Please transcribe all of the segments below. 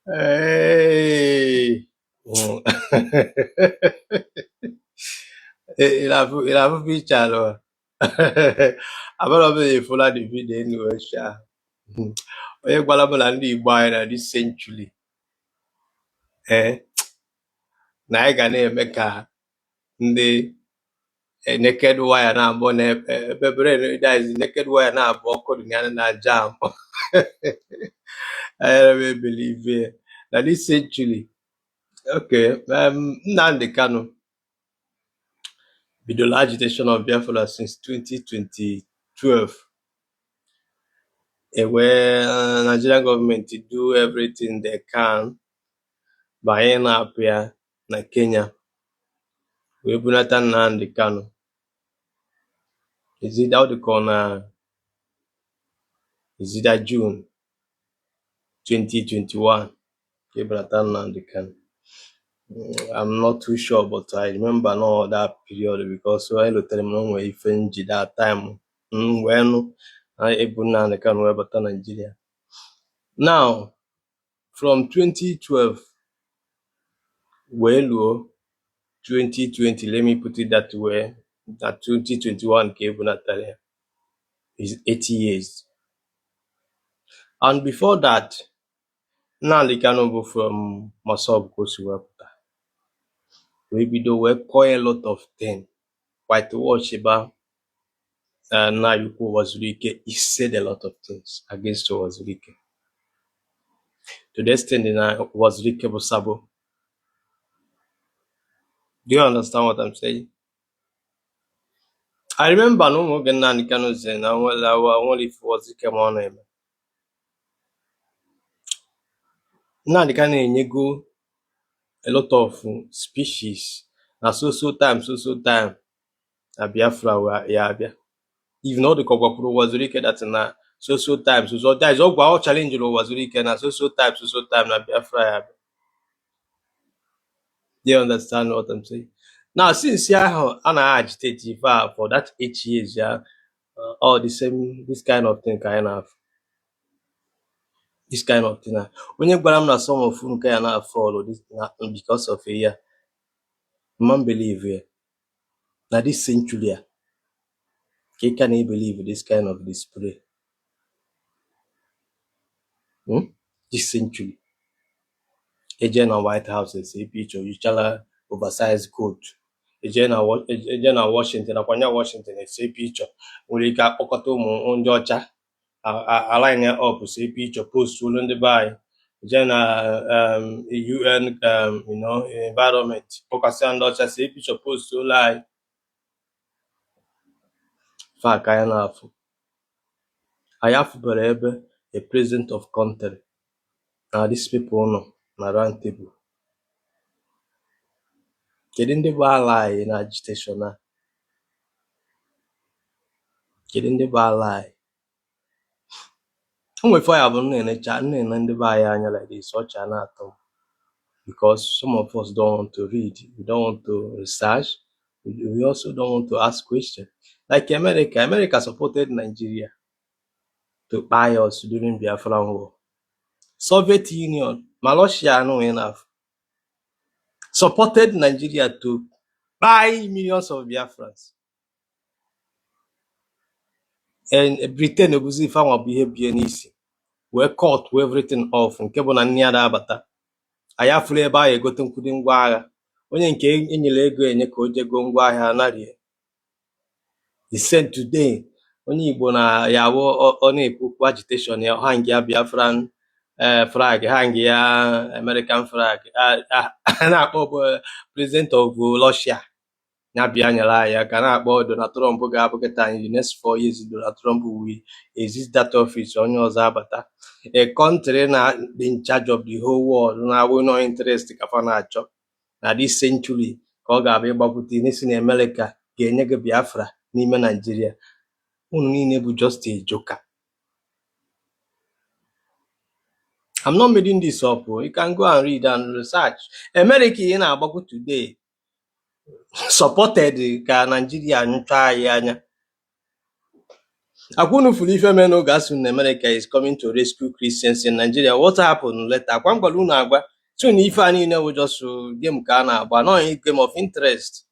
Hey. Il a vu pichalo. Abala be follow the video anyway, sha. Onye gwara m na ndị Igbo anyị na this century. Na anyị ga na-eme ka ndị naked wire na-abụ na ebebere naked wire na-abụ ọkụ dị ya na jam. I never believe it. Now this century, okay, Nnamdi Kanu, with the agitation of Biafra since 2012, where Nigerian government do everything they can by up here na Kenya. We bunata Nnamdi Kanu. Is it out the corner? Is it that June 2021? We bunata Nnamdi Kanu. I'm not too sure, but I remember no that period because I looked at them if that time when I able now can about Nigeria. Now from 2012, well, 2020, let me put it that way, that 2021 came Natalia is 80 years. And before that, now they can go from Masob goes to work. Maybe they were quite a lot of things. Quite watch about now Wazirike, he said a lot of things against Wazirike. To the extent that Wazirike Bosabo. Do you understand what I'm saying? I remember no more than Nani Kanu saying, I only if Wazirike on Nani Kanu go a lot of species. Now so time, Biafra were Yabia. Even though the Kokopuru Wazirike that's na so time, so that is all challenge Wazirike na so time na Biafra Yabia. Do you understand what I'm saying? Now, since I'm agitate for that 8 years, all the same, this kind of thing can have. This kind of thing. When you go to some of them can follow this because of a year. Man believe it. Now this century, you can't believe this kind of display. This century. Agent on White House say picture, you shall oversize coat. Agent on Washington, Washington, say picture. We got Okoto on Georgia. Align up, say picture, post to the buy. UN, environment. Pokasan Dutch, say picture, post to lie. Fuck, I have a president of country. Now these people know, na round table. Getting the bar lie in agitation now. Getting the bar lie. If I have a channel and the buy like this, such an atom. Because some of us don't want to read, we don't want to research, we also don't want to ask questions. Like America supported Nigeria to buy us during Biafra war. Soviet Union, Malaysia no enough, supported Nigeria to buy millions of Biafrans. And Britain was if I behave easy. We're caught with everything off and cable and near abata. I have to buy a gotten couldn't wire. Onye nke enyere ego enye ka o jego ngwa ahịa anaghị. He said today, onye Igbo na yawo ọ na-ekwu agitation ya hang ya Biafran flag, hang ya American flag, na-akpọ president of Russia ya bịa nyere ya ka na-akpọ Donald Trump ga-abụkịta in the next 4 years Donald Trump will exist that office onye ọzọ abata. A country na in charge of the whole world na we no interest ka fa na-achọ. Na this century ka ọ ga-abịa ịgbapụta n'isi na America ga-enye gị Biafra n'ime Nigeria. Unu niile bụ just a joker. I'm not making this up. You can go and read and research. America in Abaku today supported ka Nigeria ncha ya anya. Akwunu Fulife Meno gas in America is coming to rescue Christians in Nigeria. What happened later? Akwangbaluna agba. So if I will just game kana, but not a game of interest.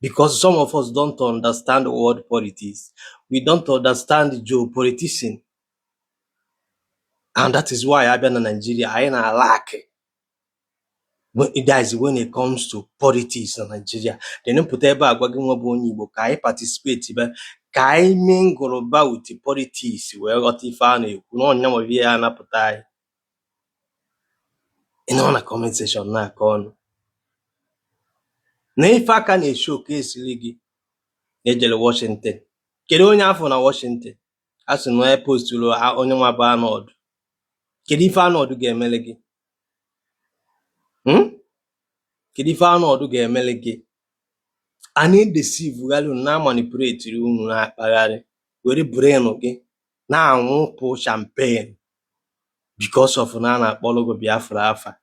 Because some of us don't understand world politics. We don't understand geopolitics. And that is why I've been in Nigeria. I ain't a lack. That is when it comes to politics in Nigeria. Then put ebe agwagi nwa bụ onye Igbo ka anyị participate be ka anyị mingle about politics wee ghọta ife a na-ekwu na ọnya nwere ihe ya anapụta anyị. Ị nọ na comment section na-akọ ọnụ na ife aka na-esho ka esiri gị ejele Washington. Kedu onye afọ na Washington? A sị na postulu onye nwa bụ Arnold. Kedu ife Arnold ga-emele gị? Kedu ife Arnold ga-emele gị? A na-edeceive ghalụ na manipulate unu na-akpagharị were brain gị na-anwụpụ champagne because of na na-akpọrọ gị Biafra afa.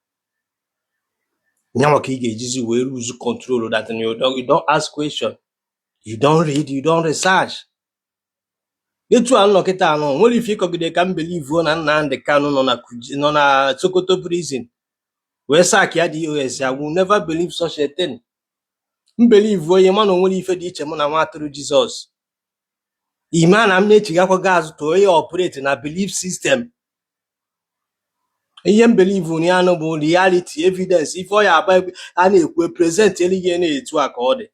Nyawa ka ị ga-ejizi wee lose control that you don't ask question, you don't read, you don't research. Etu a nnọkịta anọ nwere ife ịkọgide ka m believe na Nnamdi Kanu nọ na Sokoto prison wee sack ya DOS. I will never believe such a thing. Believe onye mana onwere ife dị iche mụ na nwa atụrụ Jizọs. Ime na m na-echigakwa gị azụ to onye operate na belief system. Ihe m believe na ya bụ reality evidence ife ọ ya aba a na-ekwu present elighe na-etu a ka ọ dị.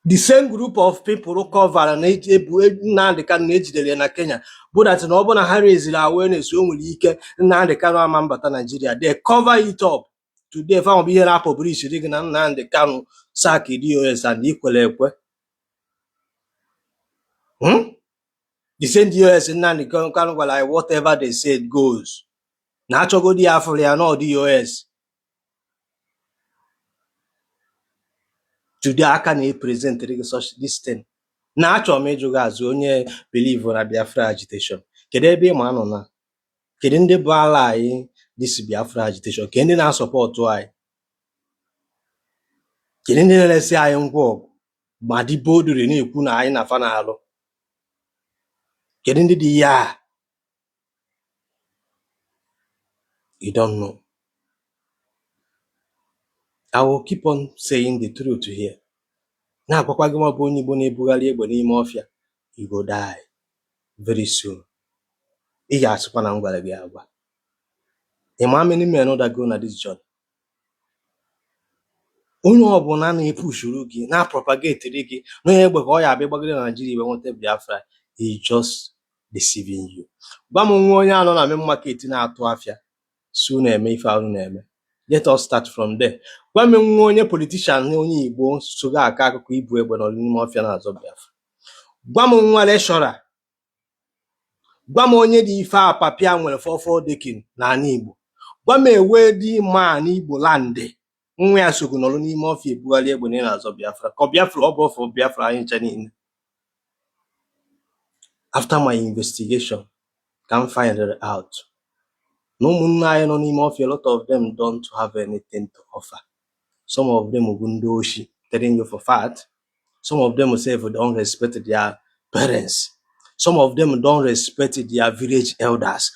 The same group of people cover na ebu Nnamdi Kanu na-ejidere na Kenya bụ that na ọ bụ na ha raised awareness o nwere ike Nnamdi Kanu ama mbata Nigeria, they cover it up. Today fa bụ ihe na-apọbrish dị gị na Nnamdi Kanu sack DOS and ikwere ekwe. The same DOS Nnamdi Kanu gwara whatever they said goes. Na achọgodi ya afọ ya na DOS. Today aka na-present gị such this thing. Na achọ m ịjụ gị azụ onye believe na Biafra agitation. Kedu ebe ị ma nọ na? Kedu ndị bụ ala anyị this Biafra agitation? Kedu ndị na-asọpọtụ anyị? Kedu ndị na-elesi anyị ngwa ọgụ ma dị boduri na-ekwu na anyị na-afa na-alụ? Kedu ndị dị ya? You don't know. I will keep on saying the truth here. Na-agwakwa gị nwa bụ onye Igbo na-ebugharị egbe n'ime ọfịa, you go die very soon. Ị ga-asịkwa na m gwara gị agwa. Ị ma many men that go na this journey? Onye ọbụla na-epushuru gị na-propagate gị n'onye egbe ka ọ ya abịa gbagide na Nigeria iwe nweta Biafra, he just deceiving you. Gwa m nwa onye anọ na main market na-atụ afịa so na-eme ife ahụ na-eme. Let us start from there. Gwa m nwa onye politician onye Igbo so ga aka akụkọ ibu egbe nọ n'ime ọfịa na-azọ Biafra. Gwa m nwa lecturer. Gwa m onye dị ife apapịa nwere 44 dekin n'ala Igbo. Gwa m ewe dị man Igbo land nwa ya sogo nọrọ n'ime ọfịa ebugharị egbe na-azọ Biafra. Ka Biafra ọ bụ ọfọ Biafra anyị ncha niile. After my investigation, can find it out. No ụmụnne no n'ime ọfịa, a lot of them don't have anything to offer. Some of them are telling you for fact. Some of them say don't respect their parents. Some of them don't respect their village elders.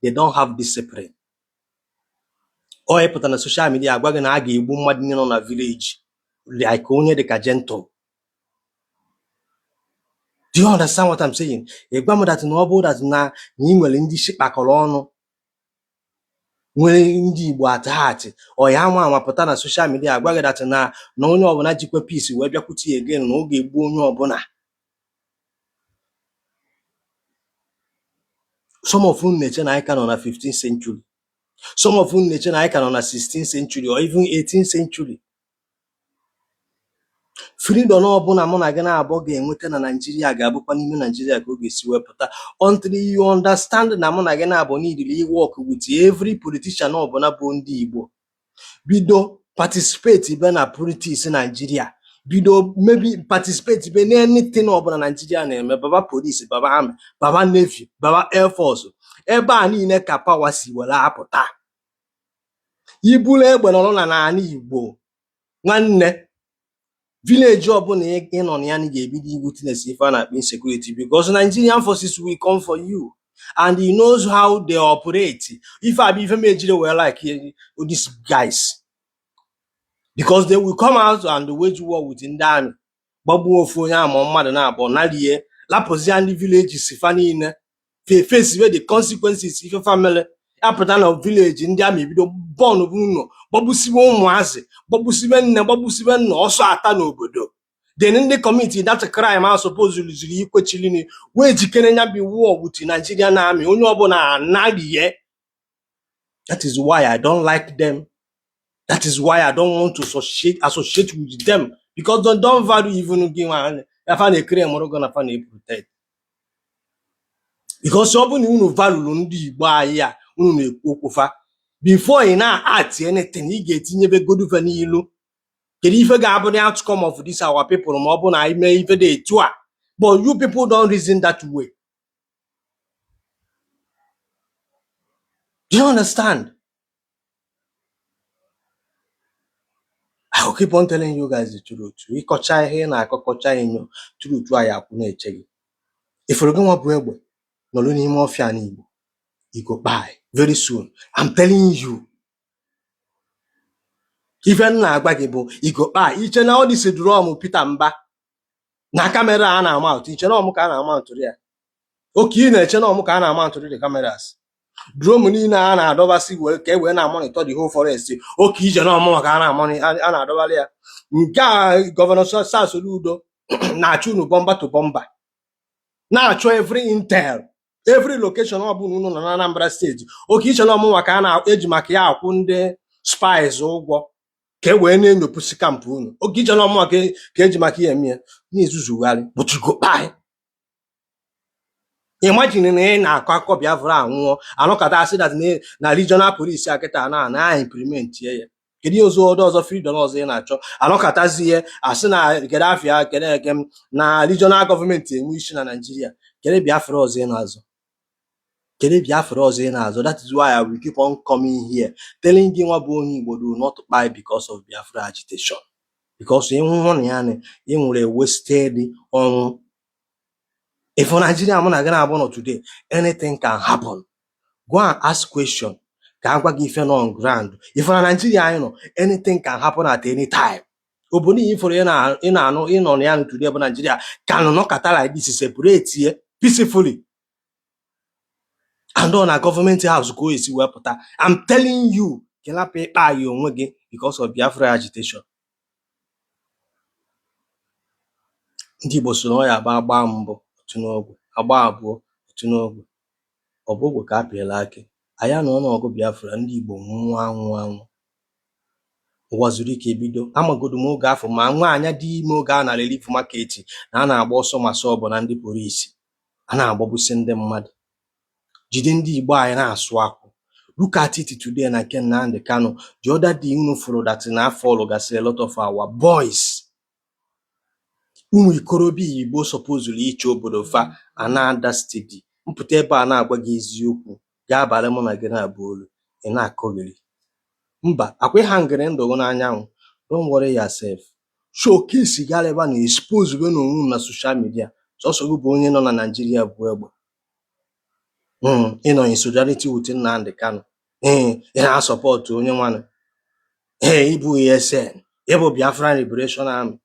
They don't have discipline. Or I put on social media, I'm going to argue on a village like only the gentle. Do you understand what I'm saying? A grandma that no that na nwere ndị shikpakọrọ ọnụ nwere ndị Igbo at heart or ya nwa pụta na social media agwaghị that na onye ọbụla jikwe peace wee bịakwute ya again na oge egbu onye ọbụla. Some of them nature na ika nọ na 15th century. Some of them nature na ika nọ na 16th century or even 18th century. Freedom ọbụla mụ na gị na-abụ ga-enweta na Nigeria ga-abụkwa n'ime Nigeria ka ọ ga-esi wepụta until you understand na mụ na gị na-abụ need work with every politician ọbụla bụ ndị Igbo. Bido participate ibe na politics Nigeria. Bido maybe participate ibe na anything ọbụla Nigeria na-eme, baba police, baba army, baba navy, baba air force. Ebe a niile ka power si were apụta. Ibulu egbe nọrọ na n'ala Igbo nwanne. village ọbụla ị nọ na ya na ga-ebido witness ife a na-akpọ insecurity, because Nigerian forces will come for you and he knows how they operate. If I be even major well like these guys, because they will come out and wage war with ndị army, gbagbuo ofu onye ama mmadụ na-abụ nalie lapụzi ndị villages fa niile face where the consequences if your family apụta na village ndị army bido born bụ ụlọ gbagbusibe ụmụazị gbagbusibe nne gbagbusibe nna ọsọ ata n'obodo. Then ndị committee that crime are supposedly zuru ikwechilini wee jikere nya bi war with Nigerian army onye ọbụla anaghị. That is why I don't like them. That is why I don't want to associate with them, because they don't value even give one. If I create more gonna find a protect. Because some you value ndị Igbo ahịa unu na-ekwu okwu before you na act anything you get nyebe godu fa n'ilu. Kedu ife ga-abụ the outcome of this our people ma ọ bụ na ime ife dị etu a. But you people don't reason that way. Do you understand? I will keep on telling you guys the truth. We kocha ihe na akokocha enyo truth a ya kwụ na-eche gị. Ifuru gị nwa bụ egbe nọlụ n'ime ọfịa n'Igbo, you go buy very soon. I'm telling you. Even na-agba gị bụ you go buy. Iche na all this drum Peter Mba na camera a na-amount. Iche na ọmụ ka a na-amount ya. Okay, ị na-eche na ọmụ ka a na-amount the cameras. Drone niile a na-adọbasị wee ka e wee na-monitor the whole forest. Okay, ije na ọmụ ka a na-adọbali ya. Nke a Gọvanọ Soludo na-achụ unu bomba to bomba. Na-achọ every intel, every location ọ bụla unu nọ na Anambra State. Oke iche na ọmụnwa ka a na-eji maka ya akwụ ndị spies ụgwọ ka e wee na-enyopụsị kampụ unu. Oke iche na ọmụnwa ka eji maka ya eme na-ezuzugharị but you go buy. Imagine na ị na-akọ akọ Biafra anwụọ anọkọta asị that na regional police akịta na implement ya. Kedu ọzọ freedom ọzọ ị na-achọ anọkọtazi ihe asị na Gaddafi kede na regional government enwe isi na Nigeria. Kedu Biafra ọzọ ị na-azụ? Kedu Biafra ọzọ ị na-azụ? That is why I will keep on coming here telling gị nwa bụ onye Igbo do not buy because of Biafra agitation, because ịnwụ na ya ị nwere wasted ọnwụ. If Nigeria mụ na gị na-abụ nọ today, anything can happen. Go and ask question. Ka agwa gị ife on ground. If na Nigeria anyị nọ, anything can happen at any time. Obodo iforo ị na-anụ ị nọ na ya today bụ Nigeria can nọkọta like this separate here peacefully. And on a government house go esi wepụta. I'm telling you, kelapa ịkpa ya onwe gị because of Biafra agitation. Ndị Igbo so na ya agba mbọ otu n'ogwe, agba abụọ otu n'ogwe. Ọ bụ ogwe ka apịala akị. Anya na ọnụọgụ Biafra ndị Igbo nwụọ anwụ. Ụwa zuru ike ebido. Amagodu m oge afọ ma nwaanyị dị ime oge a na relief market na a na-agba ọsọ ma sọbụ na ndị polisi. A na-agbagbusi ndị mmadụ. Jide ndị Igbo anyị na-asụ akwụ. Look at it today na nke Nnamdi Kanu. The other day unu furu that na follow gasị a lot of our boys. Ụmụ ikorobịa Igbo supposedly iche obodo fa another steady. Mpụta ebe a na-agwa gị eziokwu ga-abalị mụ na gị na-abụ olu ị na-akọghịrị. Mba, akwa ha ngere ndụ n'anyanwụ. Don't worry yourself. Showcase gara ebe a na-expose gị n'onwe na social media. Sọsọ gị bụ onye nọ na Nigeria bụ egbe. Ị nọ in solidarity with Nnamdi Kanu. Ị na-support onye nwanne. Ịbụ ESN, ịbụ Biafran Liberation Army.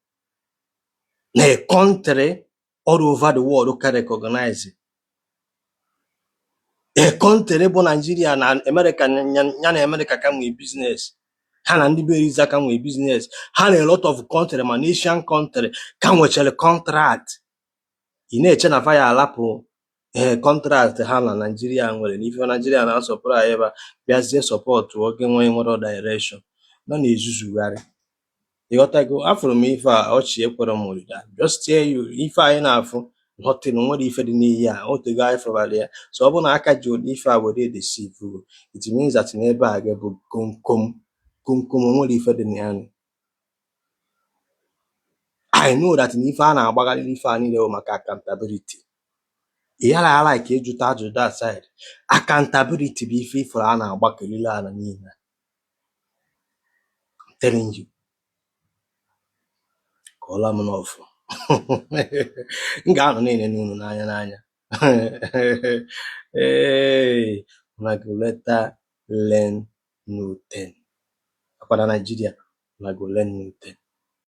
Na a country all over the world can recognize it. A country bụ Nigeria na America ya na America ka nwee business. Ha na ndị beriza ka nwee business. Ha na a lot of country ma Asian country ka nwechara contract. Ị na-eche na fire alapụ contract ha na Nigeria nwere n'ife Nigeria na support ebe bịazie support oge nwere direction. Nọ na-ezuzugharị. Ịghọtago afụrụ m ife a ọchị ekwere m ụda. Just tell you ife anyị na-afụ nothing nwere ife dị n'ihe a otego anyị fọbara ya. So ọ bụ na aka ji ụdị ife a were deceive, it means that n'ebe a ga bụ komkom nwere ife dị na. I know that n'ife a na-agbagharị ife a niile bụ maka accountability. Ịghara ala ka ịjụta ajụjụ that side. Accountability bụ ife ifuru a na-agbakọrịrị ala niile. I'm telling you. kọọla m n'ọfụ m ga-anọ niile n'unu n'anya ee una go later learn new thing. Akwa na Nigeria una go learn new thing.